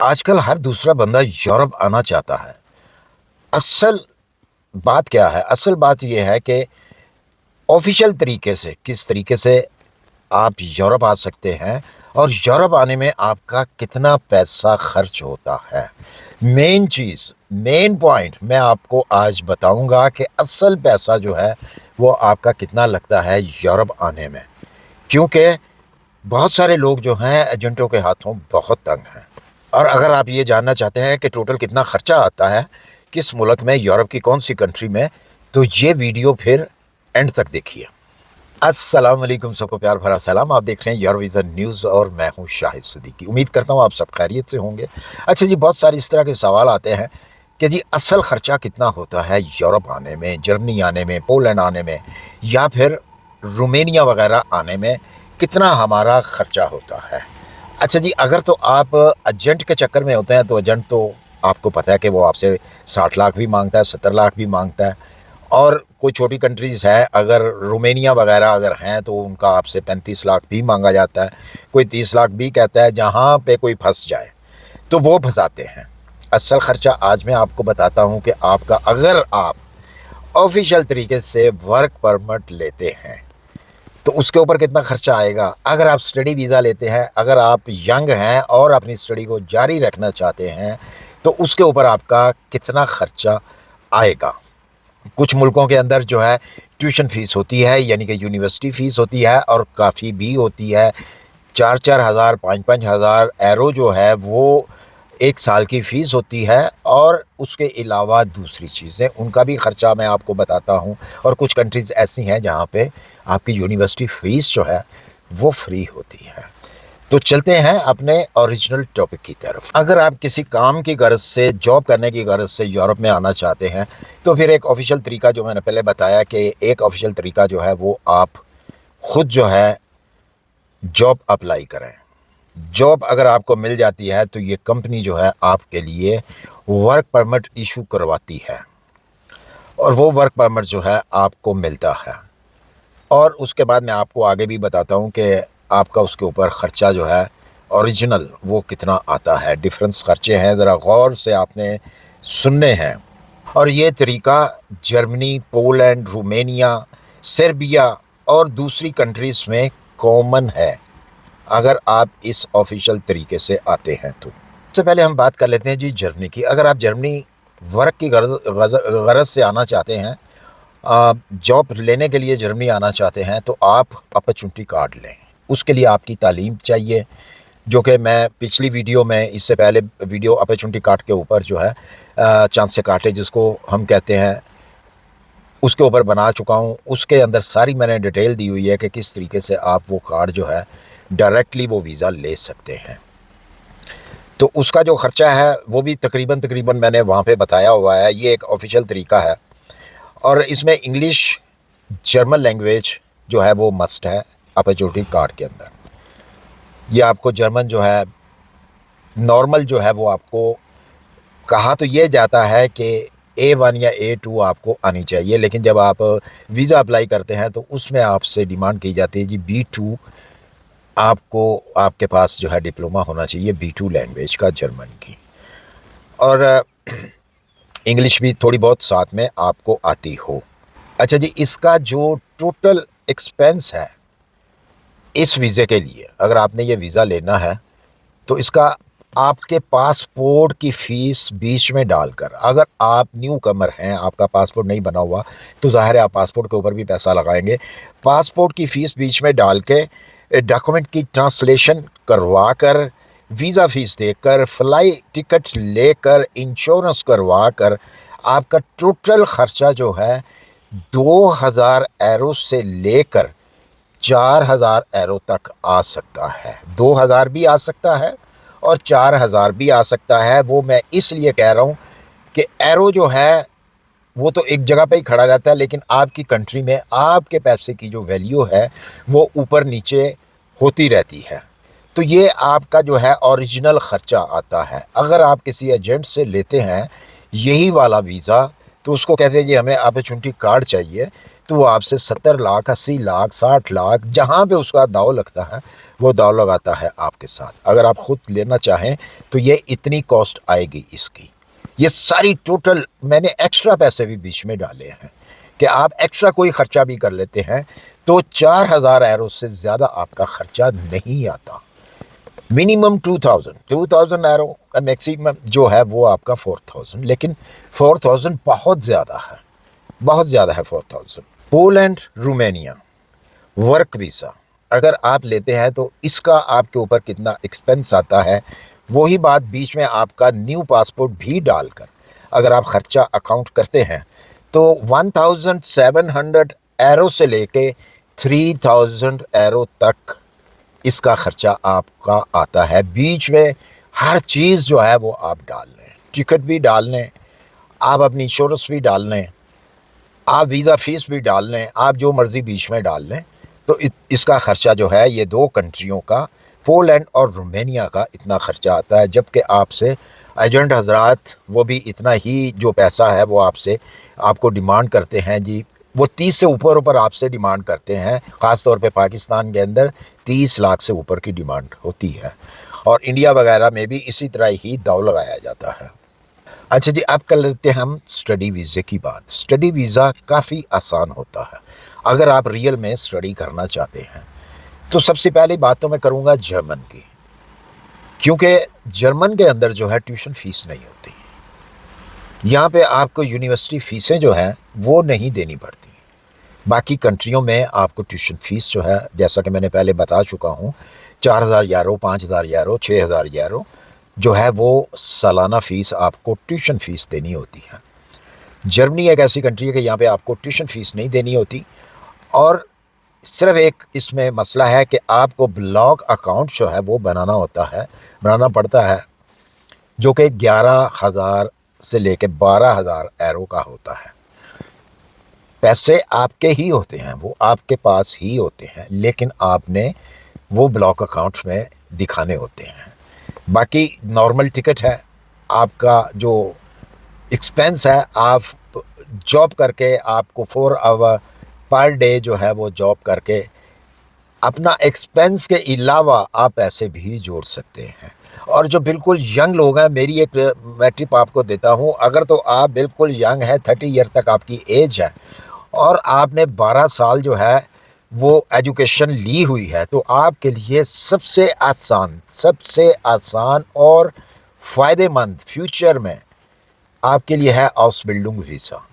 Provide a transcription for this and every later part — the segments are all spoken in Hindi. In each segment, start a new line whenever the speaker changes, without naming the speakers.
आजकल हर दूसरा बंदा यूरोप आना चाहता है। असल बात क्या है? असल बात यह है कि ऑफिशियल तरीके से किस तरीके से आप यूरोप आ सकते हैं और यूरोप आने में आपका कितना पैसा खर्च होता है। मेन चीज़, मेन पॉइंट मैं आपको आज बताऊंगा कि असल पैसा जो है वो आपका कितना लगता है यूरोप आने में, क्योंकि बहुत सारे लोग जो हैं एजेंटों के हाथों बहुत तंग हैं। और अगर आप ये जानना चाहते हैं कि टोटल कितना खर्चा आता है किस मुल्क में, यूरोप की कौन सी कंट्री में, तो ये वीडियो फिर एंड तक देखिए। अस्सलाम वालेकुम, सबको प्यार भरा सलाम। आप देख रहे हैं यूरोविज़न न्यूज़ और मैं हूं शाहिद सिद्दीकी। उम्मीद करता हूं आप सब खैरियत से होंगे। अच्छा जी, बहुत सारे इस तरह के सवाल आते हैं कि जी असल ख़र्चा कितना होता है यूरोप आने में, जर्मनी आने में, पोलैंड आने में, या फिर रोमेनिया वगैरह आने में कितना हमारा ख़र्चा होता है। अच्छा जी, अगर तो आप एजेंट के चक्कर में होते हैं तो एजेंट तो आपको पता है कि वो आपसे 60 लाख भी मांगता है, 70 लाख भी मांगता है। और कोई छोटी कंट्रीज़ है, अगर रोमेनिया वगैरह अगर हैं तो उनका आपसे 35 लाख भी मांगा जाता है, कोई 30 लाख भी कहता है। जहाँ पे कोई फंस जाए तो वो फंसाते हैं। असल ख़र्चा आज मैं आपको बताता हूँ कि आपका, अगर आप ऑफिशियल तरीके से वर्क परमिट लेते हैं तो उसके ऊपर कितना खर्चा आएगा। अगर आप स्टडी वीज़ा लेते हैं, अगर आप यंग हैं और अपनी स्टडी को जारी रखना चाहते हैं, तो उसके ऊपर आपका कितना खर्चा आएगा। कुछ मुल्कों के अंदर जो है ट्यूशन फ़ीस होती है, यानी कि यूनिवर्सिटी फ़ीस होती है, और काफ़ी भी होती है। 4-4 हज़ार, 5-5 हज़ार एरो जो है वो 1 साल की फ़ीस होती है। और उसके अलावा दूसरी चीज़ें, उनका भी ख़र्चा मैं आपको बताता हूँ। और कुछ कंट्रीज़ ऐसी हैं जहाँ पे आपकी यूनिवर्सिटी फ़ीस जो है वो फ्री होती है। तो चलते हैं अपने ओरिजिनल टॉपिक की तरफ। अगर आप किसी काम की गर्ज से, जॉब करने की गर्ज से यूरोप में आना चाहते हैं, तो फिर एक ऑफिशियल तरीका जो मैंने पहले बताया कि एक ऑफिशियल तरीका जो है वो आप खुद जो है जॉब अप्लाई करें। जॉब अगर आपको मिल जाती है तो ये कंपनी जो है आपके लिए वर्क परमिट इशू करवाती है, और वो वर्क परमिट जो है आपको मिलता है। और उसके बाद मैं आपको आगे भी बताता हूँ कि आपका उसके ऊपर ख़र्चा जो है ओरिजिनल वो कितना आता है। डिफरेंस ख़र्चे हैं, ज़रा गौर से आपने सुनने हैं। और ये तरीका जर्मनी, पोलैंड, रोमेनिया, सर्बिया और दूसरी कंट्रीज़ में कॉमन है अगर आप इस ऑफिशियल तरीके से आते हैं तो। सबसे पहले हम बात कर लेते हैं जी जर्मनी की। अगर आप जर्मनी वर्क की गरज से आना चाहते हैं, जॉब लेने के लिए जर्मनी आना चाहते हैं, तो आप अपॉर्चुनिटी कार्ड लें। उसके लिए आपकी तालीम चाहिए, जो कि मैं पिछली वीडियो में, इससे पहले वीडियो अपॉर्चुनिटी कार्ड के ऊपर जो है चांद से काटे जिसको हम कहते हैं, उसके ऊपर बना चुका हूँ। उसके अंदर सारी मैंने डिटेल दी हुई है कि किस तरीके से आप वो कार्ड जो है डायरेक्टली वो वीज़ा ले सकते हैं। तो उसका जो ख़र्चा है वो भी तकरीबन मैंने वहाँ पे बताया हुआ है। ये एक ऑफिशियल तरीका है, और इसमें इंग्लिश, जर्मन लैंग्वेज जो है वो मस्ट है अपॉर्चुनिटी कार्ड के अंदर। ये आपको जर्मन जो है नॉर्मल जो है वो आपको कहा तो ये जाता है कि A1 या A2 आपको आनी चाहिए, लेकिन जब आप वीज़ा अप्लाई करते हैं तो उसमें आपसे डिमांड की जाती है जी B2 आपको, आपके पास जो है डिप्लोमा होना चाहिए B2 लैंग्वेज का, जर्मन की। और इंग्लिश भी थोड़ी बहुत साथ में आपको आती हो। अच्छा जी, इसका जो टोटल एक्सपेंस है इस वीज़े के लिए, अगर आपने ये वीज़ा लेना है तो इसका आपके पासपोर्ट की फ़ीस बीच में डालकर, अगर आप न्यू कमर हैं, आपका पासपोर्ट नहीं बना हुआ, तो ज़ाहिर है आप पासपोर्ट के ऊपर भी पैसा लगाएंगे। पासपोर्ट की फ़ीस बीच में डाल के, डॉक्यूमेंट की ट्रांसलेशन करवा कर, वीज़ा फ़ीस देकर, फ़्लाई टिकट लेकर, इंश्योरेंस करवा कर, आपका टोटल ख़र्चा जो है 2000 एरो से लेकर 4000 एरो तक आ सकता है। 2000 भी आ सकता है और 4000 भी आ सकता है। वो मैं इसलिए कह रहा हूँ कि एरो जो है वो तो एक जगह पे ही खड़ा रहता है, लेकिन आपकी कंट्री में आपके पैसे की जो वैल्यू है वो ऊपर नीचे होती रहती है। तो ये आपका जो है ओरिजिनल ख़र्चा आता है। अगर आप किसी एजेंट से लेते हैं यही वाला वीज़ा, तो उसको कहते हैं जी हमें अपॉर्चुनिटी कार्ड चाहिए, तो वो आपसे 70 लाख, 80 लाख, 60 लाख, जहाँ पे उसका दाव लगता है वो दाव लगाता है आपके साथ। अगर आप ख़ुद लेना चाहें तो ये इतनी कॉस्ट आएगी इसकी। ये सारी टोटल मैंने एक्स्ट्रा पैसे भी बीच में डाले हैं कि आप एक्स्ट्रा कोई ख़र्चा भी कर लेते हैं तो 4000 यूरो से ज़्यादा आपका ख़र्चा नहीं आता। मिनिमम 2000 यूरो का मैक्सिमम जो है वो आपका 4000, लेकिन 4000 बहुत ज़्यादा है, बहुत ज़्यादा है 4000। पोलैंड रोमानिया वर्क वीज़ा अगर आप लेते हैं तो इसका आपके ऊपर कितना एक्सपेंस आता है, वही बात बीच में आपका न्यू पासपोर्ट भी डालकर अगर आप ख़र्चा अकाउंट करते हैं तो 1700 यूरो से लेके 3000 यूरो तक इसका ख़र्चा आपका आता है। बीच में हर चीज़ जो है वो आप डाल लें, टिकट भी डाल लें, आप अपनी इंश्योरेंस भी डाल लें, आप वीज़ा फ़ीस भी डाल लें, आप जो मर्ज़ी बीच में डाल लें, तो इसका ख़र्चा जो है ये दो कंट्रियों का, पोलैंड और रोमानिया का इतना ख़र्चा आता है। जबकि आपसे एजेंट हज़रात वो भी इतना ही जो पैसा है वो आपसे आपको डिमांड करते हैं जी, वो 30 से ऊपर आपसे डिमांड करते हैं। ख़ास तौर पे पाकिस्तान के अंदर 30 लाख से ऊपर की डिमांड होती है और इंडिया वगैरह में भी इसी तरह ही दाव लगाया जाता है। अच्छा जी, अब कर लेते हैं हम स्टडी वीज़े की बात। स्टडी वीज़ा काफ़ी आसान होता है अगर आप रियल में स्टडी करना चाहते हैं। तो सबसे पहली बात तो मैं करूँगा जर्मन की, क्योंकि जर्मन के अंदर जो है ट्यूशन फ़ीस नहीं होती। यहाँ पे आपको यूनिवर्सिटी फ़ीसें जो हैं वो नहीं देनी पड़ती। बाकी कंट्रियों में आपको ट्यूशन फ़ीस जो है, जैसा कि मैंने पहले बता चुका हूँ, 4000 यूरो, 5000 यूरो, 6000 यूरो जो है वो सालाना फ़ीस आपको ट्यूशन फ़ीस देनी होती है। जर्मनी एक ऐसी कंट्री है कि यहाँ पे आपको ट्यूशन फ़ीस नहीं देनी होती और सिर्फ एक इसमें मसला है कि आपको ब्लॉक अकाउंट जो है वो बनाना पड़ता है, जो कि 11,000 से लेके 12,000 यूरो का होता है। पैसे आपके ही होते हैं, वो आपके पास ही होते हैं, लेकिन आपने वो ब्लॉक अकाउंट में दिखाने होते हैं। बाकी नॉर्मल टिकट है, आपका जो एक्सपेंस है, आप जॉब करके आपको 4 आवर पर डे जो है वो जॉब करके अपना एक्सपेंस के अलावा आप पैसे भी जोड़ सकते हैं। और जो बिल्कुल यंग लोग हैं, मैं टिप आपको देता हूँ, अगर तो आप बिल्कुल यंग हैं, 30 ईयर तक आपकी एज है और आपने 12 साल जो है वो एजुकेशन ली हुई है, तो आपके लिए सबसे आसान और फ़ायदेमंद फ्यूचर में आपके लिए है आउसबिल्डिंग वीज़ा।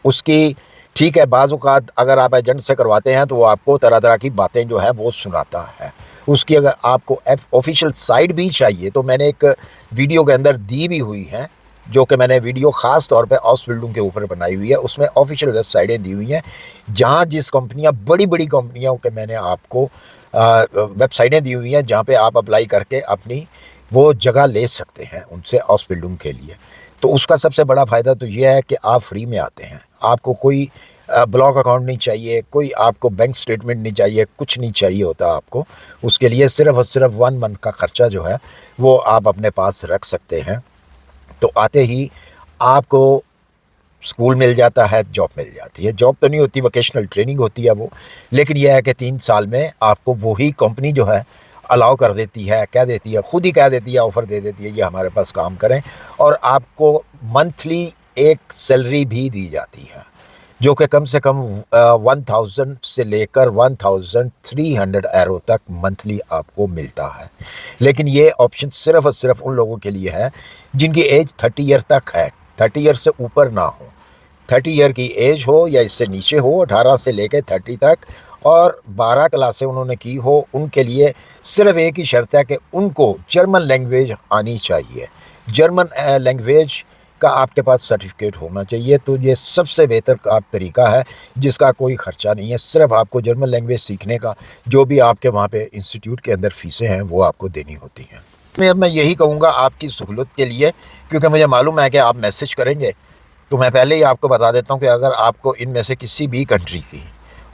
उसकी ठीक है, बाज़ औक़ात अगर आप एजेंट से करवाते हैं तो वो आपको तरह तरह की बातें जो है वो सुनाता है। उसकी अगर आपको ऑफिशियल साइट भी चाहिए तो मैंने एक वीडियो के अंदर दी भी हुई है, जो कि मैंने वीडियो ख़ास तौर पे आउसबिल्डिंग के ऊपर बनाई हुई है। उसमें ऑफिशियल वेबसाइटें दी हुई हैं, जहाँ जिस कंपनियाँ, बड़ी कंपनियों के मैंने आपको वेबसाइटें दी हुई हैं जहाँ पे आप अप्लाई करके अपनी वो जगह ले सकते हैं उनसे आउसबिल्डिंग के लिए। तो उसका सबसे बड़ा फ़ायदा तो ये है कि आप फ्री में आते हैं, आपको कोई ब्लॉक अकाउंट नहीं चाहिए, कोई आपको बैंक स्टेटमेंट नहीं चाहिए, कुछ नहीं चाहिए होता आपको। उसके लिए सिर्फ़ और सिर्फ 1 मंथ का ख़र्चा जो है वो आप अपने पास रख सकते हैं। तो आते ही आपको स्कूल मिल जाता है, जॉब मिल जाती है। जॉब तो नहीं होती, वोकेशनल ट्रेनिंग होती है वो, लेकिन यह है कि 3 साल में आपको वही कंपनी जो है अलाउ कर देती है, कह देती है, खुद ही कह देती है, ऑफ़र दे देती है, ये हमारे पास काम करें। और आपको मंथली एक सैलरी भी दी जाती है, जो कि कम से कम 1000 से लेकर 1300 यूरो तक मंथली आपको मिलता है। लेकिन ये ऑप्शन सिर्फ़ और सिर्फ उन लोगों के लिए है जिनकी एज 30 ईयर तक है, 30 ईयर से ऊपर ना हो। 30 ईयर की एज हो या इससे नीचे हो, 18 से लेकर 30 तक, और 12 क्लासें उन्होंने की हो, उनके लिए सिर्फ़ एक ही शर्त है कि उनको जर्मन लैंग्वेज आनी चाहिए। जर्मन लैंग्वेज का आपके पास सर्टिफिकेट होना चाहिए। तो ये सबसे बेहतर तरीका है जिसका कोई ख़र्चा नहीं है, सिर्फ़ आपको जर्मन लैंग्वेज सीखने का जो भी आपके वहाँ पे इंस्टीट्यूट के अंदर फ़ीसें हैं वो आपको देनी होती हैं। मैं यही कहूँगा आपकी सहूलत के लिए, क्योंकि मुझे मालूम है कि आप मैसेज करेंगे, तो मैं पहले ही आपको बता देता हूँ कि अगर आपको इनमें से किसी भी कंट्री की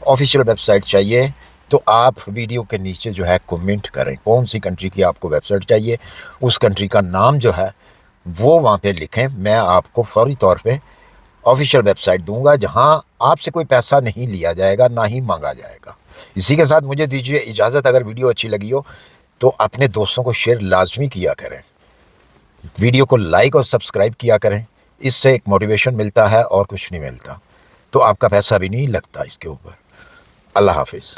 ऑफिशियल वेबसाइट चाहिए तो आप वीडियो के नीचे जो है कमेंट करें, कौन सी कंट्री की आपको वेबसाइट चाहिए, उस कंट्री का नाम जो है वो वहाँ पे लिखें। मैं आपको फौरी तौर पे ऑफिशियल वेबसाइट दूंगा जहाँ आपसे कोई पैसा नहीं लिया जाएगा, ना ही मांगा जाएगा। इसी के साथ मुझे दीजिए इजाज़त। अगर वीडियो अच्छी लगी हो तो अपने दोस्तों को शेयर लाजमी किया करें, वीडियो को लाइक और सब्सक्राइब किया करें। इससे एक मोटिवेशन मिलता है और कुछ नहीं मिलता, तो आपका पैसा भी नहीं लगता इसके ऊपर। अल्लाह हाफिज़।